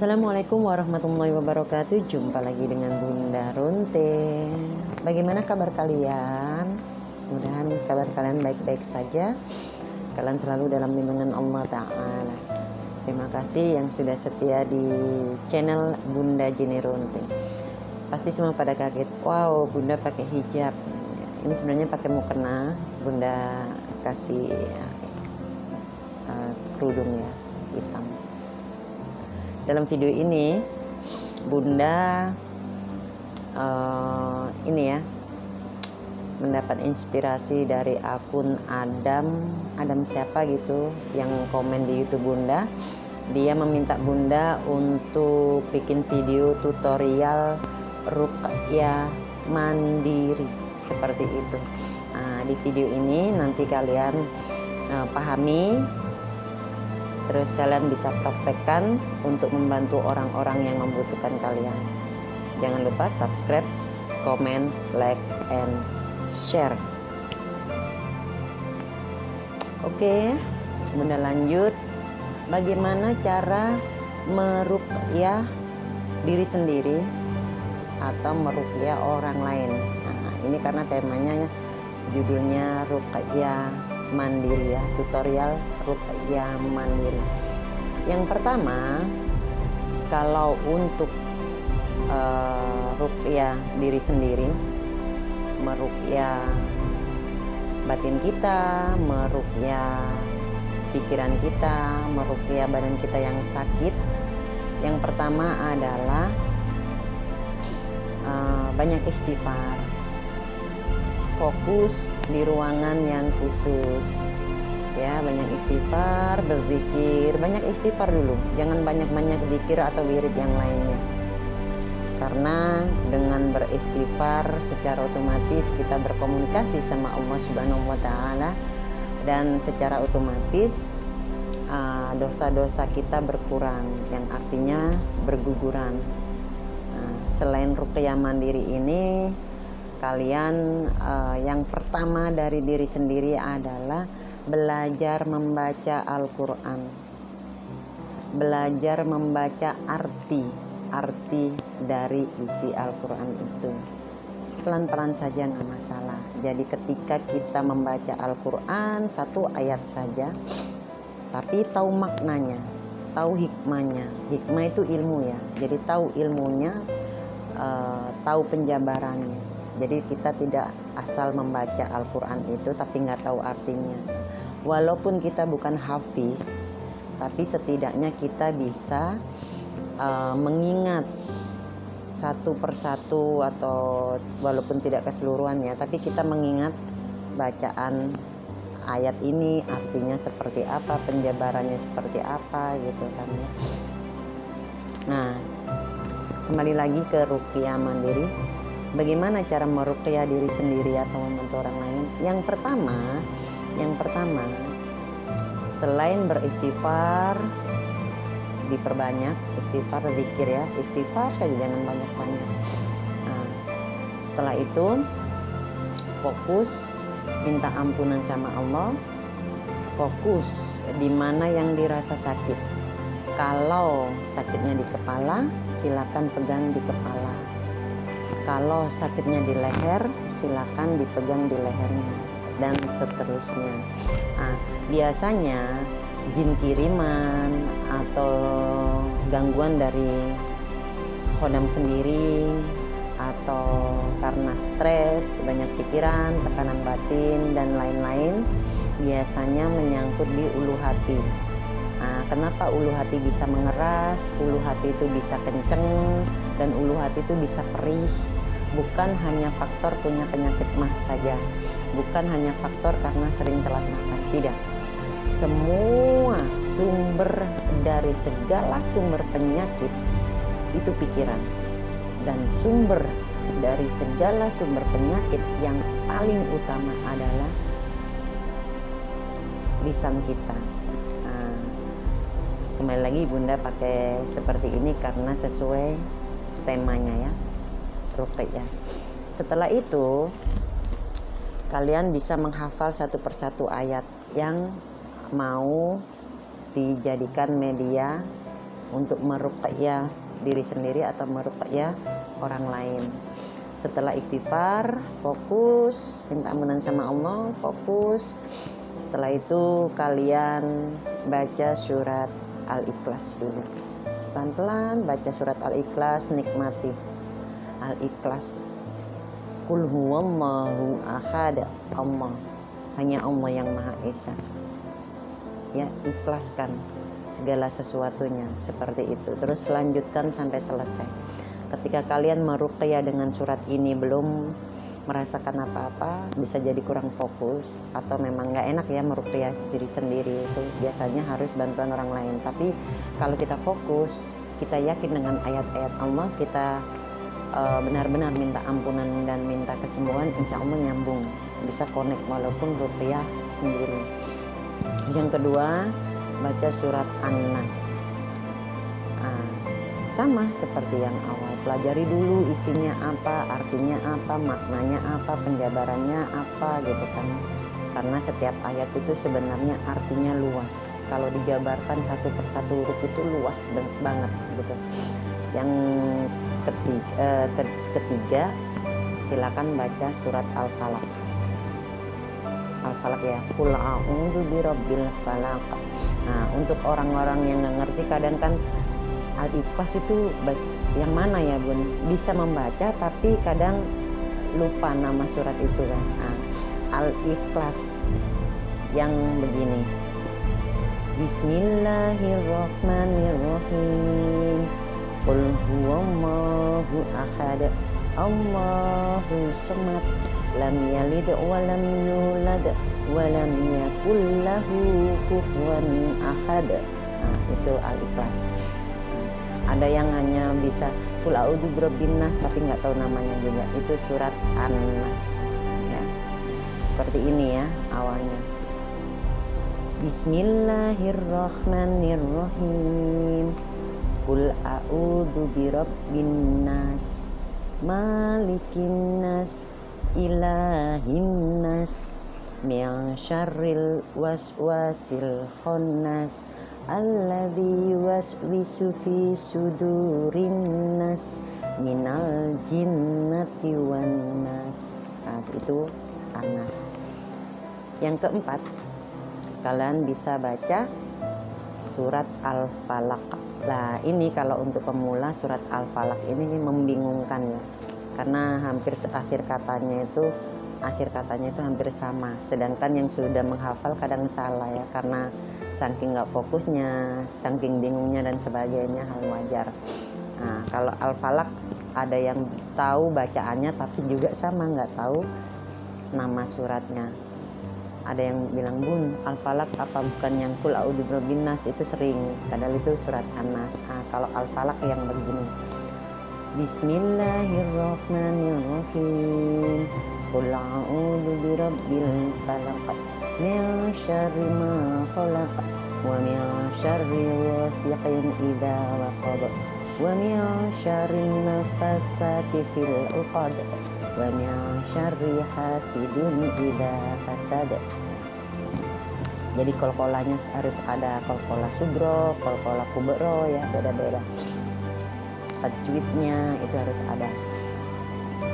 Assalamualaikum warahmatullahi wabarakatuh. Jumpa lagi dengan Bunda Runte. Bagaimana kabar kalian? Mudah-mudahan kabar kalian baik-baik saja. Kalian selalu dalam lindungan Allah Ta'ala. Terima kasih yang sudah setia di channel Bunda Jini Runte. Pasti semua pada kaget. Wow, Bunda pakai hijab. Ini sebenarnya pakai mukena. Bunda kasih kerudung ya, hitam. Dalam video ini Bunda mendapat inspirasi dari akun Adam siapa gitu yang komen di YouTube Bunda. Dia meminta Bunda untuk bikin video tutorial ruqyah mandiri seperti itu. Nah, di video ini nanti kalian pahami, terus kalian bisa praktekkan untuk membantu orang-orang yang membutuhkan kalian. Jangan lupa subscribe, comment, like, and share. Oke, Bunda lanjut. Bagaimana cara meruqyah diri sendiri atau meruqyah orang lain? Nah, ini karena temanya judulnya ruqyah mandiri ya, tutorial ruqyah mandiri. Yang pertama, kalau untuk ruqyah diri sendiri, meruqyah batin kita, meruqyah pikiran kita, meruqyah badan kita yang sakit, yang pertama adalah banyak istighfar. Fokus di ruangan yang khusus ya, banyak istighfar, berzikir, banyak istighfar dulu, jangan banyak-banyak zikir atau wirid yang lainnya, karena dengan beristighfar secara otomatis kita berkomunikasi sama Allah Subhanahu wa Ta'ala, dan secara otomatis dosa-dosa kita berkurang, yang artinya berguguran. Selain ruqyah mandiri ini, kalian yang pertama dari diri sendiri adalah belajar membaca Al-Quran, belajar membaca arti dari isi Al-Quran itu. Pelan-pelan saja, nggak masalah. Jadi ketika kita membaca Al-Quran satu ayat saja, tapi tahu maknanya, tahu hikmahnya. Hikmah itu ilmu ya, jadi tahu ilmunya, tahu penjabarannya. Jadi kita tidak asal membaca Al-Quran itu tapi nggak tahu artinya. Walaupun kita bukan hafiz, tapi setidaknya kita bisa mengingat satu persatu, atau walaupun tidak keseluruhan ya, tapi kita mengingat bacaan ayat ini artinya seperti apa, penjabarannya seperti apa gitu kan ya. Nah, kembali lagi ke ruqyah mandiri. Bagaimana cara meruqyah diri sendiri atau membantu orang lain? Yang pertama, selain beristighfar, diperbanyak istighfar, zikir ya, istighfar saja, jangan banyak-banyak. Nah, setelah itu fokus minta ampunan sama Allah, fokus di mana yang dirasa sakit. Kalau sakitnya di kepala, silakan pegang di kepala. Kalau sakitnya di leher, silakan dipegang di lehernya, dan seterusnya. Nah, biasanya jin kiriman atau gangguan dari khodam sendiri, atau karena stres, banyak pikiran, tekanan batin, dan lain-lain, biasanya menyangkut di ulu hati. Nah, kenapa ulu hati bisa mengeras, ulu hati itu bisa kenceng, dan ulu hati itu bisa perih? Bukan hanya faktor punya penyakit mah saja, bukan hanya faktor karena sering telat makan, tidak. Semua sumber dari segala sumber penyakit itu pikiran, dan sumber dari segala sumber penyakit yang paling utama adalah lisan kita. Nah, kembali lagi Bunda pakai seperti ini karena sesuai temanya ya, ruqyah. Setelah itu kalian bisa menghafal satu persatu ayat yang mau dijadikan media untuk meruqyah diri sendiri atau meruqyah orang lain. Setelah istighfar, fokus minta ampunan sama Allah, fokus. Setelah itu kalian baca surat Al-Ikhlas dulu. Pelan-pelan baca surat Al-Ikhlas, nikmati Al-Ikhlas. Qul huwallahu ahad, Allah, hanya Allah yang Maha Esa. Ya, ikhlaskan segala sesuatunya seperti itu. Terus lanjutkan sampai selesai. Ketika kalian meruqyah dengan surat ini belum merasakan apa-apa, bisa jadi kurang fokus atau memang nggak enak ya meruqyah diri sendiri, itu biasanya harus bantuan orang lain. Tapi kalau kita fokus, kita yakin dengan ayat-ayat Allah, kita benar-benar minta ampunan dan minta kesembuhan, insya Allah nyambung, bisa connect walaupun ruqyah sendiri. Yang kedua, baca surat An-Nas. Sama seperti yang awal, pelajari dulu isinya apa, artinya apa, maknanya apa, penjabarannya apa gitu kan. Karena setiap ayat itu sebenarnya artinya luas. Kalau dijabarkan satu persatu huruf itu luas banget gitu. Yang ketiga, silakan baca surat Al-Falaq. Al-Falaq ya, qul a'udzu birabbil falaq. Nah, untuk orang-orang yang nggak ngerti, kadang kan Al-Ikhlas itu yang mana ya Bun? Bisa membaca tapi kadang lupa nama surat itu kan. Nah, Al-Ikhlas yang begini. Bismillahirrahmanirrahim. Qul huwallahu ahad, Allahus samad, lam yalid wa lam yulad wa lam yakul lahu kufuwan ahad. Nah, itu Al-Ikhlas. Ada yang hanya bisa qul a'udzu birabbin nas tapi nggak tahu namanya juga, itu surat An-Nas ya. Seperti ini ya awalnya. Bismillahirrahmanirrahim. Qul a'udzu birabbin nas, malikin nas, ilahin nas, min syarril waswasil khannas, alladzi waswisu fi sudurin nas, minal jinnati wan nas. Nah, itu An-Nas. Yang keempat, kalian bisa baca surat Al-Falaq. Nah, ini kalau untuk pemula surat Al-Falaq ini membingungkan ya. Karena hampir akhir katanya itu hampir sama. Sedangkan yang sudah menghafal kadang salah ya, karena saking nggak fokusnya, saking bingungnya dan sebagainya, hal wajar. Nah, kalau Al-Falaq ada yang tahu bacaannya tapi juga sama nggak tahu nama suratnya. Ada yang bilang, Bun, Al-Falaq apa bukan yang qul a'udzu birabbin nas? Itu sering, padahal itu surat An-Nas. Nah, kalau Al-Falaq yang begini. Bismillahirrahmanirrahim. Qul a'udzu birabbil falaq, min syarri ma khalaq, wa min syarri ghasiqin idza waqab, wa min syarri nafatsati fil 'uqad, wa min syarri hasidin idza hasad. Jadi qalqalanya harus ada qalqalah subro, qalqalah kubro ya, beda-beda. Tajwidnya itu harus ada.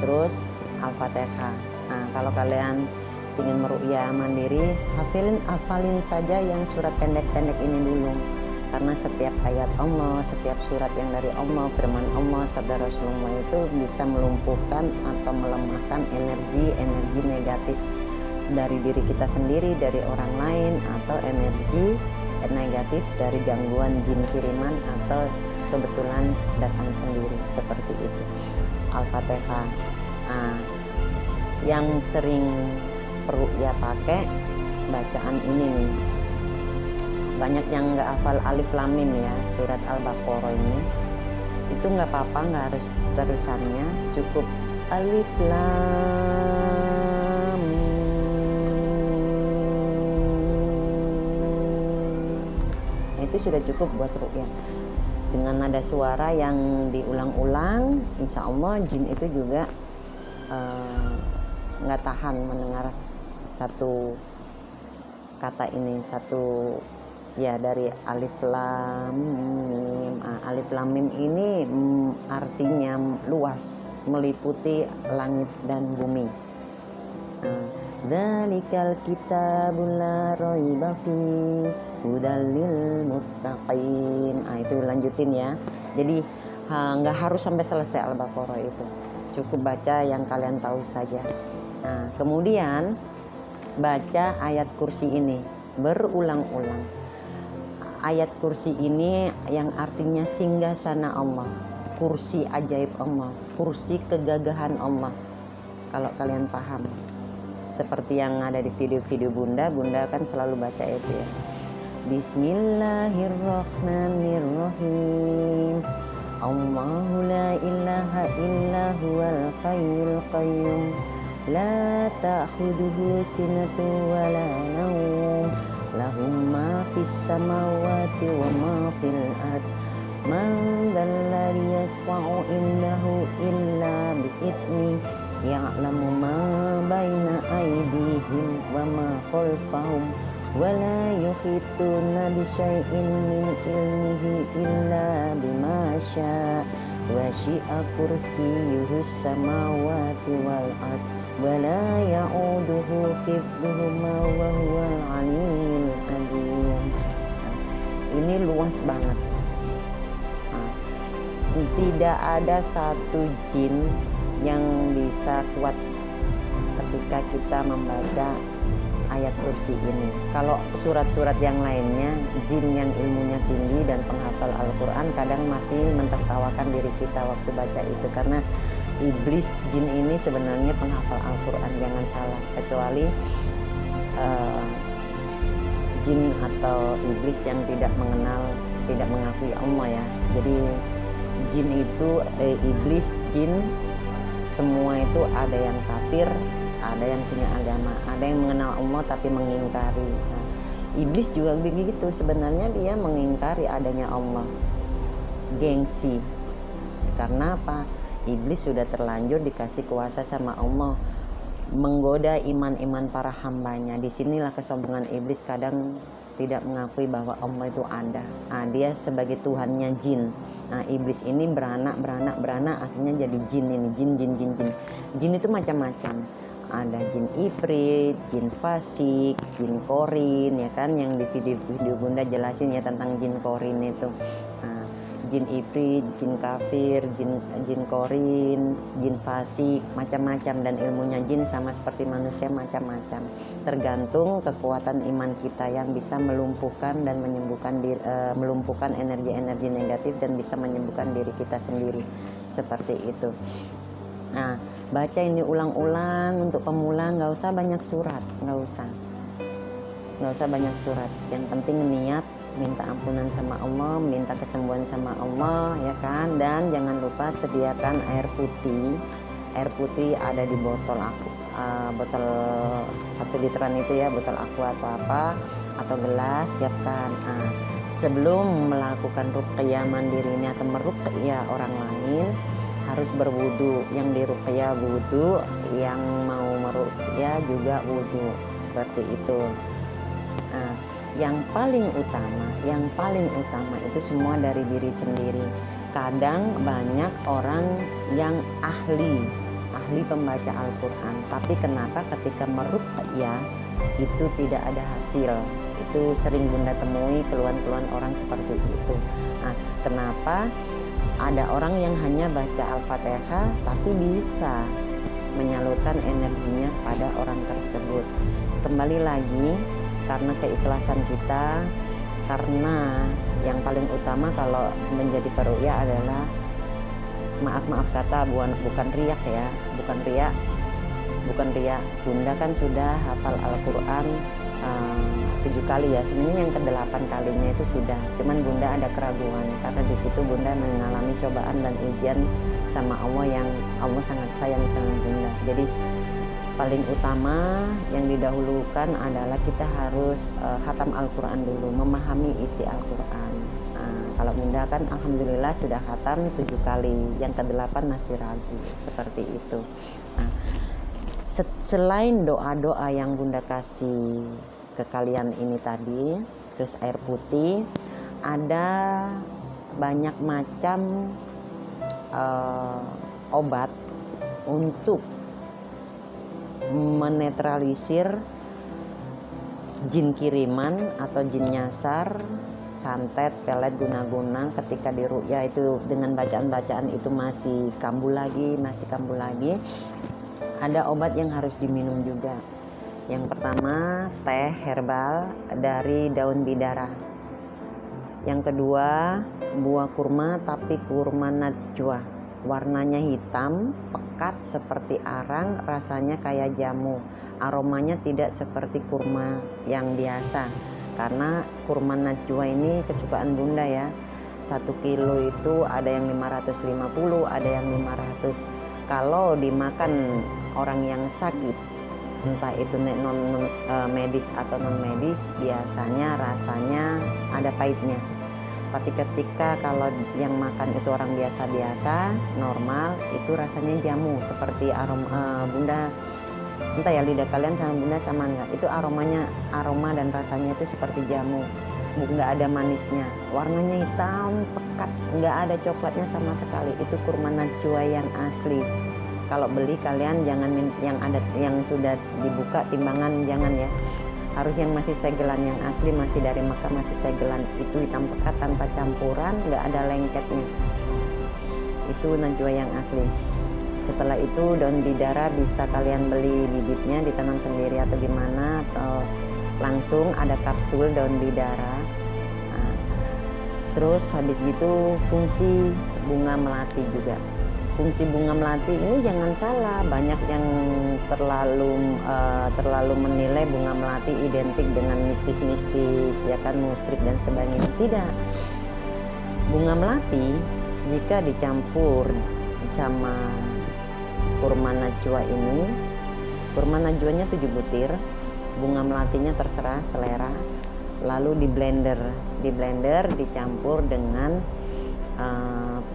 Terus Al-Fatihah. Nah, kalau kalian ingin meruqyah mandiri, hafalin saja yang surat pendek-pendek ini dulu. Karena setiap ayat Allah, setiap surat yang dari Allah, firman Allah, sabda Rasulullah itu bisa melumpuhkan atau melemahkan energi negatif dari diri kita sendiri, dari orang lain, atau energi negatif dari gangguan jin kiriman atau kebetulan datang sendiri, seperti itu. Al-Fatihah. Nah, yang sering ya pakai bacaan ini nih. Banyak yang nggak hafal alif lam mim ya, surat Al-Baqarah ini. Itu nggak apa-apa, nggak harus terusannya, cukup alif lam mim. Nah, itu sudah cukup buat ruqyah. Dengan nada suara yang diulang-ulang, insya Allah jin itu juga nggak tahan mendengar satu kata ini, satu ya dari alif lam mim. Alif Lam Mim ini artinya luas, meliputi langit dan bumi. Dzalikal kitabul la raiba fi hudal lil muttaqin. Itu lanjutin ya. Jadi nggak harus sampai selesai Al-Baqarah itu. Cukup baca yang kalian tahu saja. Nah, kemudian baca ayat kursi ini berulang-ulang. Ayat kursi ini yang artinya singgasana Allah, kursi ajaib Allah, kursi kegagahan Allah. Kalau kalian paham, seperti yang ada di video-video Bunda kan selalu baca itu ya. Bismillahirrahmanirrahim. Allahu la ilaha illa huwal hayyul qayyum la ta'khudhuhu sinatun wa la nawm lahum ma fis samawati wa ma fil ard man dzal ladzi yashfa'u indahu illa bi'idzni ya'lamu ma baina aydihim wa ma khalfahum wa la yuhituna bi syai'in min ilmihi illa bima syaa wa syi'a kursiyyuhus samawati wal ard wa la ya'uduhu hifdzuhuma wa huwal 'aliyyul 'azim. Ini luas banget. Tidak ada satu jin yang bisa kuat ketika kita membaca ayat kursi ini. Kalau surat-surat yang lainnya, jin yang ilmunya tinggi dan penghafal Al-Quran kadang masih mentertawakan diri kita waktu baca itu, karena iblis jin ini sebenarnya penghafal Al-Quran, jangan salah. Kecuali jin atau iblis yang tidak mengakui Allah ya. Jadi jin itu iblis, jin semua itu ada yang kafir, ada yang punya agama, ada yang mengenal Allah tapi mengingkari. Nah, iblis juga begitu, sebenarnya dia mengingkari adanya Allah, gengsi. Karena apa? Iblis sudah terlanjur dikasih kuasa sama Allah, menggoda iman-iman para hambanya. Disinilah kesombongan iblis, kadang tidak mengakui bahwa Allah itu ada. Nah, dia sebagai Tuhannya jin. Nah, iblis ini beranak, akhirnya jadi jin ini, jin. Jin itu macam-macam. Ada jin ifrit, jin fasik, jin korin, ya kan, yang di video Bunda jelasin ya tentang jin korin itu. Nah, jin ifrit, jin kafir, jin korin, jin fasik, macam-macam, dan ilmunya jin sama seperti manusia macam-macam. Tergantung kekuatan iman kita yang bisa melumpuhkan dan menyembuhkan melumpuhkan energi-energi negatif dan bisa menyembuhkan diri kita sendiri. Seperti itu. Nah, baca ini ulang-ulang. Untuk pemula nggak usah banyak surat, nggak usah banyak surat. Yang penting niat, minta ampunan sama Allah, minta kesembuhan sama Allah, ya kan. Dan jangan lupa sediakan air putih. Air putih ada di botol botol 1 literan itu ya, botol aqua atau apa, atau gelas, siapkan. Nah, sebelum melakukan ruqyah mandiri ini atau meruqyah orang lain, harus berwudu. Yang diruqyah wudu, yang mau meruqyah juga wudu, seperti itu. Nah, yang paling utama itu semua dari diri sendiri. Kadang banyak orang yang ahli pembaca Al-Quran, tapi kenapa ketika meruqyah itu tidak ada hasil? Itu sering Bunda temui keluhan-keluhan orang seperti itu. Nah, kenapa ada orang yang hanya baca Al-Fatihah tapi bisa menyalurkan energinya pada orang tersebut? Kembali lagi, karena keikhlasan kita, karena yang paling utama kalau menjadi peruqyah adalah maaf kata, bukan riak ya, bukan riak. Bunda kan sudah hafal Al-Quran 7 kali ya, sebenarnya yang ke-8 kalinya itu sudah, cuman Bunda ada keraguan karena di situ Bunda mengalami cobaan dan ujian sama Allah, yang Allah sangat sayang sama Bunda. Jadi paling utama yang didahulukan adalah kita harus khatam Al-Quran dulu, memahami isi Al-Quran. Kalau Bunda kan alhamdulillah sudah khatam 7 kali, yang ke-8 masih ragu, seperti itu. Nah, selain doa-doa yang Bunda kasih ke kalian ini tadi, terus air putih, ada banyak macam obat untuk menetralisir jin kiriman atau jin nyasar, santet, pelet, guna-guna. Ketika di ruqyah itu dengan bacaan-bacaan itu masih kambuh lagi, ada obat yang harus diminum juga. Yang pertama, teh herbal dari daun bidara. Yang kedua, buah kurma tapi kurma najwa. Warnanya hitam, pekat seperti arang, rasanya kayak jamu. Aromanya tidak seperti kurma yang biasa. Karena kurma najwa ini kesukaan Bunda ya. 1 kilo itu ada yang 550, ada yang 500. Kalau dimakan orang yang sakit, entah itu non medis atau non medis, biasanya rasanya ada pahitnya. Tapi ketika kalau yang makan itu orang biasa-biasa, normal, itu rasanya jamu. Seperti Bunda, entah ya lidah kalian sama Bunda sama enggak, itu aroma dan rasanya itu seperti jamu, nggak ada manisnya, warnanya hitam pekat, nggak ada coklatnya sama sekali. Itu kurma najwa yang asli. Kalau beli kalian jangan yang sudah dibuka timbangan, jangan ya, harus yang masih segelan, yang asli masih dari Mekah, masih segelan. Itu hitam pekat tanpa campuran, nggak ada lengketnya. Itu najwa yang asli. Setelah itu daun bidara bisa kalian beli bibitnya, ditanam sendiri atau gimana, atau langsung ada kapsul daun bidara. Nah, terus habis gitu fungsi bunga melati juga. Fungsi bunga melati ini jangan salah, banyak yang terlalu menilai bunga melati identik dengan mistis-mistis, ya kan, musyrik dan sebagainya. Tidak. Bunga melati jika dicampur sama kurma najwa ini, kurma najwanya 7 butir, bunga melatinya terserah selera, lalu di blender dicampur dengan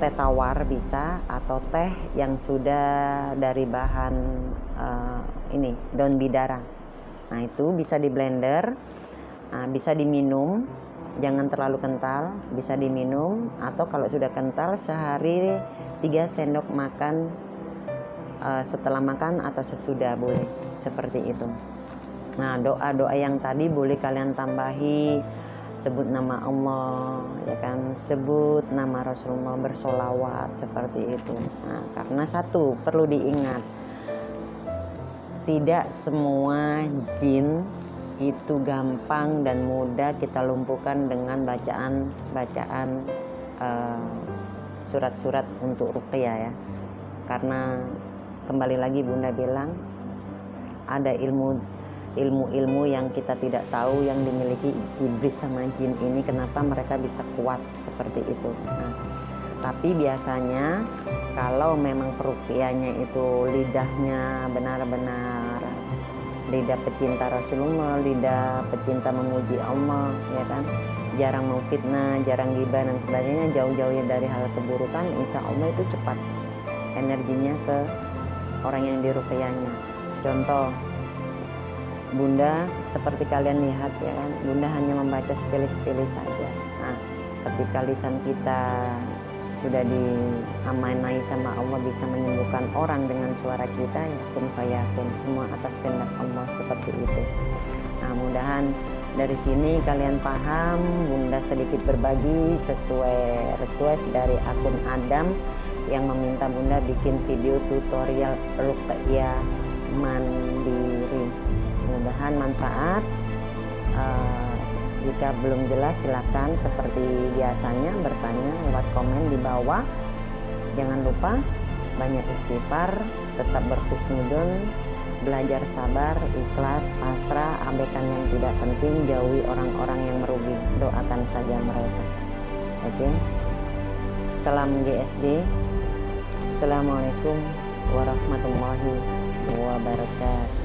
teh tawar bisa, atau teh yang sudah dari bahan daun bidara. Nah itu bisa di blender, bisa diminum, jangan terlalu kental, bisa diminum, atau kalau sudah kental sehari 3 sendok makan, setelah makan atau sesudah boleh, seperti itu. Nah doa-doa yang tadi boleh kalian tambahi, sebut nama Allah, ya kan, sebut nama Rasulullah, bersolawat, seperti itu. Nah, karena satu perlu diingat, tidak semua jin itu gampang dan mudah kita lumpuhkan dengan bacaan surat-surat untuk ruqyah ya. Karena kembali lagi Bunda bilang, ada ilmu yang kita tidak tahu yang dimiliki iblis sama jin ini, kenapa mereka bisa kuat seperti itu. Nah, tapi biasanya kalau memang peruqyahnya itu lidahnya benar-benar lidah pecinta Rasulullah, lidah pecinta memuji Allah, ya kan, jarang memfitnah, jarang ghibah dan sebagainya, jauh-jauhnya dari hal keburukan, insya Allah itu cepat energinya ke orang yang diruqyahnya. Contoh, Bunda seperti kalian lihat ya kan, Bunda hanya membaca sepilih-sepilih saja. Nah, ketika lisan kita sudah diamanai sama Allah, bisa menyembuhkan orang dengan suara kita, ya kun fayakun, semua atas kehendak Allah, seperti itu. Nah, mudahan dari sini kalian paham. Bunda sedikit berbagi sesuai request dari akun Adam yang meminta Bunda bikin video tutorial ruqyah mandiri. Mudahan manfaat. Jika belum jelas silakan seperti biasanya bertanya lewat komen di bawah. Jangan lupa banyak istighfar, tetap berhusnuzon, belajar sabar, ikhlas, pasrah, abaikan yang tidak penting, jauhi orang-orang yang merugi, doakan saja mereka. Oke. Salam GSD. Assalamualaikum warahmatullahi wabarakatuh.